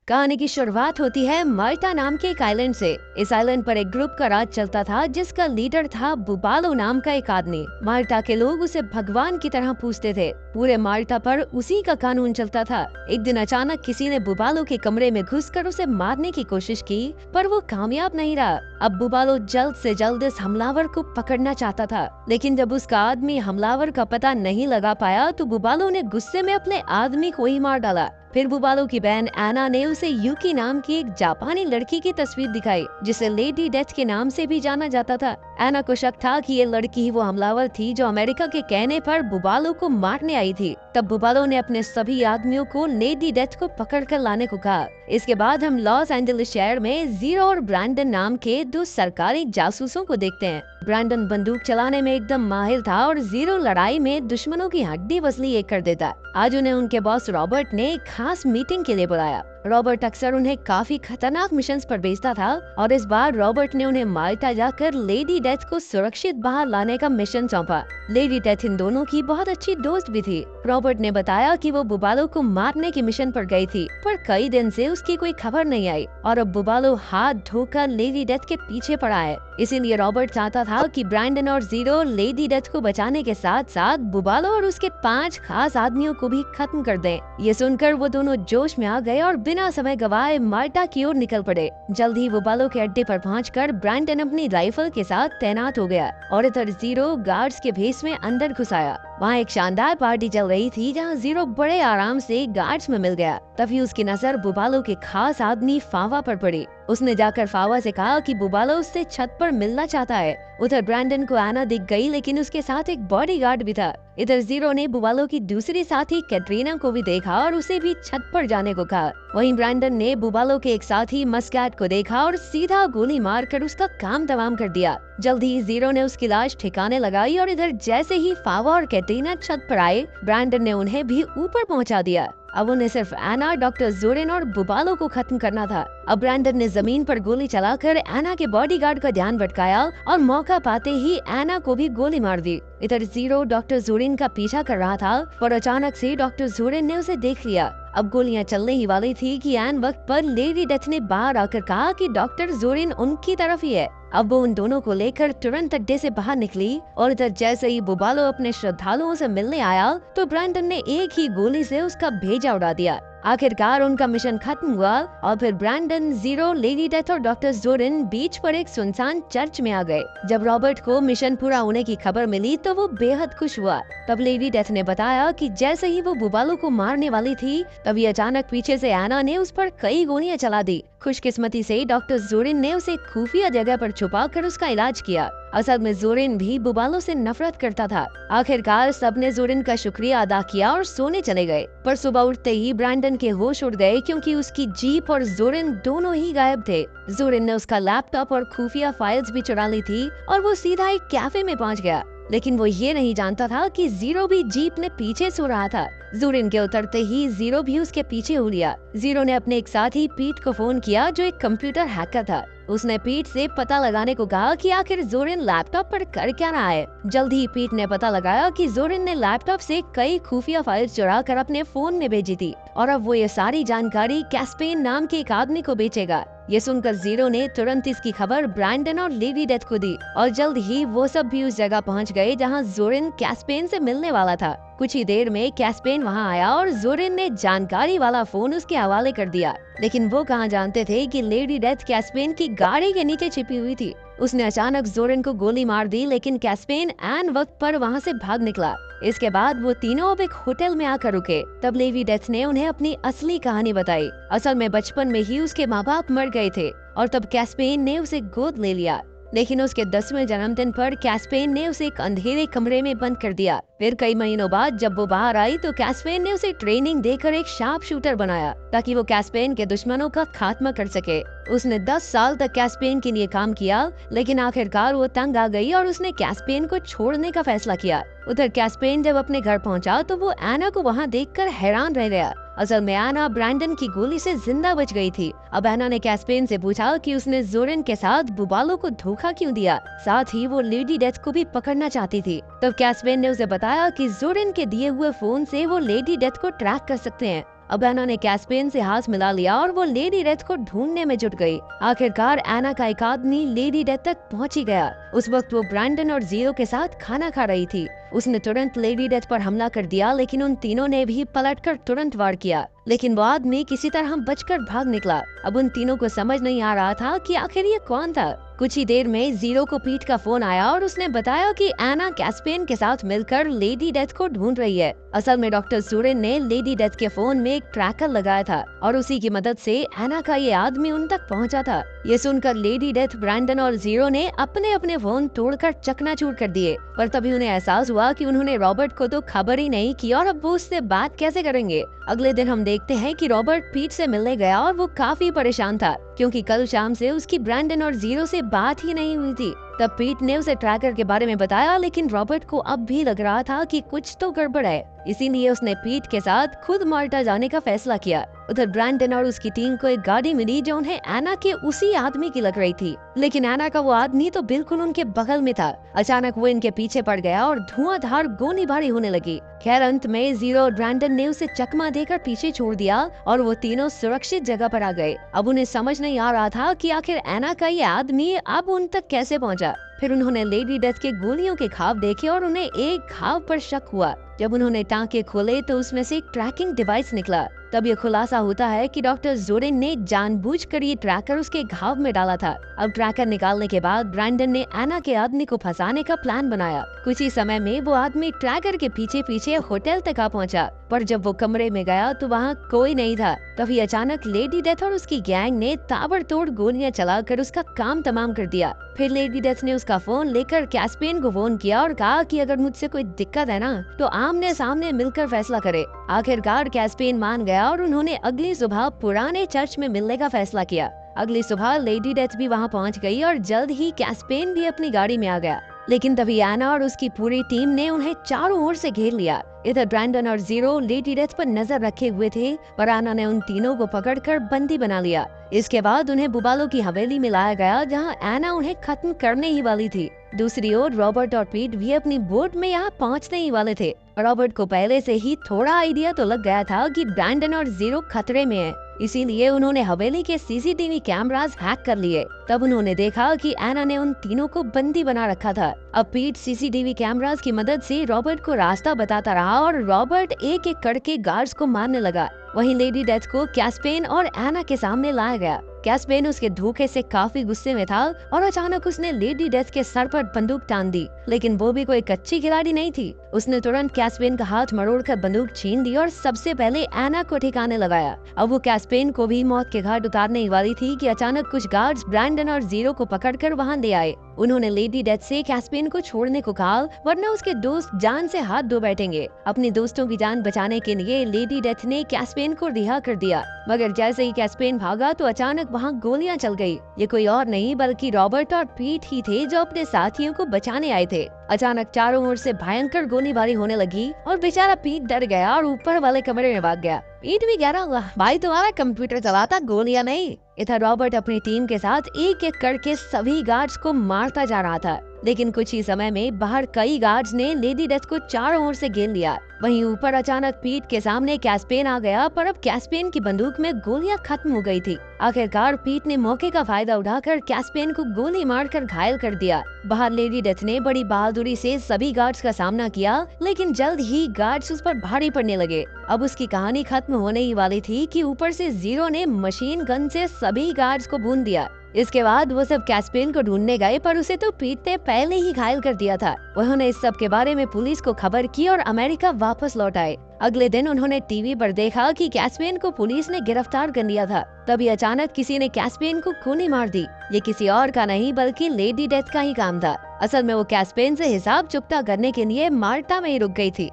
कहानी की शुरुआत होती है माल्टा नाम के एक आइलैंड से। इस आइलैंड पर एक ग्रुप का राज चलता था जिसका लीडर था बुबालो नाम का एक आदमी। माल्टा के लोग उसे भगवान की तरह पूजते थे। पूरे माल्टा पर उसी का कानून चलता था। एक दिन अचानक किसी ने बुबालो के कमरे में घुसकर उसे मारने की कोशिश की, पर वो कामयाब नहीं रहा। अब बुबालो जल्द से जल्द इस हमलावर को पकड़ना चाहता था, लेकिन जब उसका आदमी हमलावर का पता नहीं लगा पाया तो बुबालो ने गुस्से में अपने आदमी को ही मार डाला। फिर बुबालो की बहन एना ने उसे यूकी नाम की एक जापानी लड़की की तस्वीर दिखाई, जिसे लेडी डेथ के नाम से भी जाना जाता था। एना को शक था कि ये लड़की ही वो हमलावर थी जो अमेरिका के कहने पर बुबालो को मारने आई थी। तब बुबालो ने अपने सभी आदमियों को लेडी डेथ को पकड़ कर लाने को कहा। इसके बाद हम लॉस एंजलिस शहर में जीरो और ब्रैंडन नाम के दो सरकारी जासूसों को देखते हैं। ब्रैंडन बंदूक चलाने में एकदम माहिर था और जीरो लड़ाई में दुश्मनों की हड्डी बसली एक कर देता। आज उन्हें उनके बॉस रॉबर्ट ने एक खास मीटिंग के लिए बुलाया। रॉबर्ट अक्सर उन्हें काफी खतरनाक मिशंस पर भेजता था और इस बार रॉबर्ट ने उन्हें माल्टा जाकर लेडी डेथ को सुरक्षित बाहर लाने का मिशन सौंपा। लेडी डेथ इन दोनों की बहुत अच्छी दोस्त भी थी। रॉबर्ट ने बताया कि वो बुबालो को मारने के मिशन पर गई थी, पर कई दिन से उसकी कोई खबर नहीं आई और अब बुबालो हाथ धोकर लेडी डेथ के पीछे पड़ा है। इसीलिए रॉबर्ट चाहता था कि ब्रैंडन और जीरो लेडी डेथ को बचाने के साथ साथ बुबालो और उसके 5 खास आदमियों को भी खत्म कर दें। ये सुनकर वो दोनों जोश में आ गए और बिना समय गवाए माल्टा की ओर निकल पड़े। जल्द ही बुबालो के अड्डे पर पहुंचकर ब्रैंडन अपनी राइफल के साथ तैनात हो गया और इधर जीरो गार्ड्स के भेस में अंदर घुस आया। वहाँ एक शानदार पार्टी चल रही थी जहाँ जीरो बड़े आराम से गार्ड्स में मिल गया। तभी उसकी नजर बुबालो के खास आदमी फावा पर पड़ी। उसने जाकर फावा से कहा कि बुबालो उससे छत पर मिलना चाहता है। उधर ब्रैंडन को एना दिख गई, लेकिन उसके साथ एक बॉडीगार्ड भी था। इधर जीरो ने बुबालो की दूसरी साथी कैटरीना को भी देखा और उसे भी छत पर जाने को कहा। वहीं ब्रैंडन ने बुबालो के एक साथी मस्कैट को देखा और सीधा गोली मारकर उसका काम तमाम कर दिया। जल्द ही जीरो ने उसकी लाश ठिकाने लगाई और इधर जैसे ही फावा और कैटरीना छत पर आए, ब्रैंडन ने उन्हें भी ऊपर पहुंचा दिया। अब उन्हें सिर्फ एना, डॉक्टर जोरेन और बुबालो को खत्म करना था। अब ब्रैंडन ने जमीन पर गोली चलाकर एना के बॉडीगार्ड का ध्यान भटकाया और मौका पाते ही एना को भी गोली मार दी। इधर जीरो डॉक्टर जोरेन का पीछा कर रहा था, पर अचानक से डॉक्टर जोरेन ने उसे देख लिया। अब गोलियां चलने ही वाली थी कि ऐन वक्त पर लेडी डेथ ने बाहर आकर कहा कि डॉक्टर जोरेन उनकी तरफ ही है। अब वो उन दोनों को लेकर तुरंत अड्डे से बाहर निकली और इधर जैसे ही बुबालो अपने श्रद्धालुओं से मिलने आया तो ब्रैंडन ने एक ही गोली से उसका भेजा उड़ा दिया। आखिरकार उनका मिशन खत्म हुआ और फिर ब्रैंडन, जीरो, लेडी डेथ और डॉक्टर जोरेन बीच पर एक सुनसान चर्च में आ गए। जब रॉबर्ट को मिशन पूरा होने की खबर मिली तो वो बेहद खुश हुआ। तब लेडी डेथ ने बताया कि जैसे ही वो बुबालो को मारने वाली थी तभी अचानक पीछे से एना ने उस पर कई गोलियां चला दी। खुशकिस्मती से डॉक्टर जोरेन ने उसे खुफिया जगह पर छुपा कर उसका इलाज किया। असल में जोरेन भी बुबालो से नफरत करता था। आखिरकार सबने जोरेन का शुक्रिया अदा किया और सोने चले गए। पर सुबह उठते ही ब्रैंडन के होश उड़ गए क्योंकि उसकी जीप और जोरेन दोनों ही गायब थे। जोरेन ने उसका लैपटॉप और खुफिया फाइल्स भी चुरा ली थी और वो सीधा एक कैफे में पहुंच गया। लेकिन वो ये नहीं जानता था कि जीरो भी जीप में पीछे सो रहा था। जोरेन के उतरते ही जीरो भी उसके पीछे हो लिया। जीरो ने अपने एक साथी पीट को फोन किया जो एक कंप्यूटर हैकर था। उसने पीट से पता लगाने को कहा कि आखिर जोरेन लैपटॉप पर कर क्या रहा है। जल्द ही पीट ने पता लगाया कि जोरेन ने लैपटॉप से कई खुफिया फाइल्स चुरा कर अपने फोन में भेजी थी और अब वो ये सारी जानकारी कैस्पेन नाम के एक आदमी को बेचेगा। ये सुनकर जीरो ने तुरंत इसकी खबर ब्रैंडन और लेडी डेथ को दी और जल्द ही वो सब भी उस जगह पहुंच गए जहां जोरेन कैस्पेन से मिलने वाला था। कुछ ही देर में कैस्पेन वहां आया और जोरेन ने जानकारी वाला फोन उसके हवाले कर दिया। लेकिन वो कहां जानते थे कि लेडी डेथ कैस्पेन की गाड़ी के नीचे छिपी हुई थी। उसने अचानक जोरेन को गोली मार दी, लेकिन कैस्पेन ऐन वक्त पर वहां से भाग निकला। इसके बाद वो तीनों अब एक होटल में आकर रुके। तब लेडी डेथ ने उन्हें अपनी असली कहानी बताई। असल में बचपन में ही उसके माँ बाप मर गए थे और तब कैस्पेन ने उसे गोद ले लिया। लेकिन उसके 10वें जन्मदिन पर कैस्पेन ने उसे एक अंधेरे कमरे में बंद कर दिया। फिर कई महीनों बाद जब वो बाहर आई तो कैस्पेन ने उसे ट्रेनिंग देकर एक शार्प शूटर बनाया ताकि वो कैस्पेन के दुश्मनों का खात्मा कर सके। उसने 10 साल तक कैस्पेन के लिए काम किया, लेकिन आखिरकार वो तंग आ गई और उसने कैस्पेन को छोड़ने का फैसला किया। उधर कैस्पेन जब अपने घर पहुंचा तो वो एना को वहां देखकर हैरान रह गया। असल में एना ब्रैंडन की गोली से जिंदा बच गई थी। अब एना ने कैस्पेन से पूछा कि उसने जोरेन के साथ बुबालो को धोखा क्यों दिया, साथ ही वो लेडी डेथ को भी पकड़ना चाहती थी। तब कैस्पेन ने उसे बताया कि जोरेन के दिए हुए फोन से वो लेडी डेथ को ट्रैक कर सकते हैं। अब एना ने कैस्पेन से हाथ मिला लिया और वो लेडी डेथ को ढूंढने में जुट गई। आखिरकार एना का एक आदमी लेडी डेथ तक पहुंच ही गया। उस वक्त वो ब्रैंडन और जीरो के साथ खाना खा रही थी। उसने तुरंत लेडी डेथ पर हमला कर दिया, लेकिन उन तीनों ने भी पलटकर तुरंत वार किया, लेकिन वो आदमी किसी तरह बचकर भाग निकला। अब उन तीनों को समझ नहीं आ रहा था कि आखिर ये कौन था। कुछ ही देर में जीरो को पीट का फोन आया और उसने बताया कि एना कैस्पेन के साथ मिलकर लेडी डेथ को ढूंढ रही है। असल में डॉक्टर सूरेन ने लेडी डेथ के फोन में एक ट्रैकर लगाया था और उसी की मदद से एना का ये आदमी उन तक पहुंचा था। ये सुनकर लेडी डेथ, ब्रैंडन और जीरो ने अपने अपने फोन तोड़कर चकनाचूर कर दिए, पर तभी उन्हें एहसास हुआ कि उन्होंने रॉबर्ट को तो खबर ही नहीं की और अब वो उससे बात कैसे करेंगे। अगले दिन हम देखते हैं कि रॉबर्ट पीट से मिलने गया और वो काफी परेशान था, क्योंकि कल शाम से उसकी ब्रैंडन और जीरो से बात ही नहीं हुई थी। तब पीट ने उसे ट्रैकर के बारे में बताया, लेकिन रॉबर्ट को अब भी लग रहा था कि कुछ तो गड़बड़ है, इसीलिए उसने पीट के साथ खुद माल्टा जाने का फैसला किया। उधर ब्रैंडन और उसकी टीम को एक गाड़ी मिली जो उन्हें एना के उसी आदमी की लग रही थी, लेकिन एना का वो आदमी तो बिल्कुल उनके बगल में था। अचानक वो इनके पीछे पड़ गया और धुआंधार गोलीबारी होने लगी। खैर अंत में जीरो और ब्रैंडन ने उसे चकमा देकर पीछे छोड़ दिया और वो तीनों सुरक्षित जगह पर आ गए। अब उन्हें समझ नहीं आ रहा था कि आखिर एना का ये आदमी अब उन तक कैसे पहुंचा। फिर उन्होंने लेडी डेथ के गोलियों के घाव देखे और उन्हें एक घाव पर शक हुआ। जब उन्होंने टांके खोले तो उसमें से एक ट्रैकिंग डिवाइस निकला। तब ये खुलासा होता है कि डॉक्टर जोरेन ने जानबूझकर ये ट्रैकर उसके घाव में डाला था। अब ट्रैकर निकालने के बाद ब्रैंडन ने एना के आदमी को फंसाने का प्लान बनाया। कुछ ही समय में वो आदमी ट्रैकर के पीछे पीछे होटल तक आ पहुंचा, पर जब वो कमरे में गया तो वहाँ कोई नहीं था। तभी अचानक लेडी डेथ और उसकी गैंग ने ताबड़तोड़ गोलियां चलाकर उसका काम तमाम कर दिया। फिर लेडी डेथ ने उसका फोन लेकर कैस्पेन को फोन किया और कहा कि अगर मुझसे कोई दिक्कत है ना तो आमने सामने मिलकर फैसला करे। आखिरकार कैस्पेन मान गया और उन्होंने अगली सुबह पुराने चर्च में मिलने का फैसला किया। अगली सुबह लेडी डेथ भी वहां पहुंच गई और जल्द ही कैस्पेन भी अपनी गाड़ी में आ गया, लेकिन तभी एना और उसकी पूरी टीम ने उन्हें चारों ओर से घेर लिया। इधर ब्रैंडन और जीरो लेडी डेथ पर नजर रखे हुए थे, पर एना ने उन तीनों को पकड़कर बंदी बना लिया। इसके बाद उन्हें बुबालो की हवेली में लाया गया, जहां एना उन्हें खत्म करने ही वाली थी। दूसरी ओर रॉबर्ट और पीट भी अपनी बोट में यहाँ पहुँचने ही वाले थे। रॉबर्ट को पहले से ही थोड़ा आइडिया तो लग गया था कि ब्रैंडन और जीरो खतरे में है, इसीलिए उन्होंने हवेली के सीसीटीवी कैमरास हैक कर लिए। तब उन्होंने देखा कि एना ने उन तीनों को बंदी बना रखा था। अब पीट सीसीटीवी कैमरास की मदद से रॉबर्ट को रास्ता बताता रहा और रॉबर्ट एक एक करके गार्ड्स को मारने लगा। वहीं लेडी डेथ को कैस्पेन और एना के सामने लाया गया। कैस्पेन उसके धोखे से काफी गुस्से में था और अचानक उसने लेडी डेथ के सर पर बंदूक तान दी, लेकिन वो भी कोई कच्ची खिलाड़ी नहीं थी। उसने तुरंत कैस्पेन का हाथ मरोड़कर बंदूक छीन दी और सबसे पहले एना को ठिकाने लगाया। अब वो कैस्पेन को भी मौत के घाट उतारने ही वाली थी कि अचानक कुछ गार्ड्स ब्रैंडन और जीरो को पकड़कर वहां ले आए। उन्होंने लेडी डेथ से कैस्पेन को छोड़ने को कहा, वरना उसके दोस्त जान से हाथ धो बैठेंगे। अपने दोस्तों की जान बचाने के लिए लेडी डेथ ने कैस्पेन को रिहा कर दिया, मगर जैसे ही कैस्पेन भागा तो अचानक वहाँ गोलियां चल गई। ये कोई और नहीं बल्कि रॉबर्ट और पीट ही थे, जो अपने साथियों को बचाने आए थे। अचानक चारों ओर से भयंकर गोलीबारी होने लगी और बेचारा पीट डर गया और ऊपर वाले कमरे में भाग गया। पीट भी कह रहा हुआ, भाई तुम्हारा कंप्यूटर चलाता, गोलियां नहीं। इधर रॉबर्ट अपनी टीम के साथ एक एक करके सभी गार्ड्स को मारता जा रहा था, लेकिन कुछ ही समय में बाहर कई गार्ड्स ने लेडी डेथ को चारों ओर से घेर लिया। वहीं ऊपर अचानक पीट के सामने कैस्पेन आ गया, पर अब कैस्पेन की बंदूक में गोलियां खत्म हो गई थी। आखिरकार पीट ने मौके का फायदा उठाकर कैस्पेन को गोली मारकर घायल कर दिया। बाहर लेडी डेथ ने बड़ी बहादुरी से सभी गार्ड्स का सामना किया, लेकिन जल्द ही गार्ड्स उस पर भारी पड़ने लगे। अब उसकी कहानी खत्म होने ही वाली थी कि ऊपर से जीरो ने मशीन गन से सभी गार्ड्स को भून दिया। इसके बाद वो सब कैस्पेन को ढूंढने गए, पर उसे तो पीट ने पहले ही घायल कर दिया था। उन्होंने इस सब के बारे में पुलिस को खबर की और अमेरिका वापस लौट आए। अगले दिन उन्होंने टीवी पर देखा कि कैस्पेन को पुलिस ने गिरफ्तार कर लिया था। तभी अचानक किसी ने कैस्पेन को गोली मार दी। ये किसी और का नहीं बल्कि लेडी डेथ का ही काम था। असल में वो कैस्पेन से हिसाब चुकता करने के लिए माल्टा में ही रुक गई थी।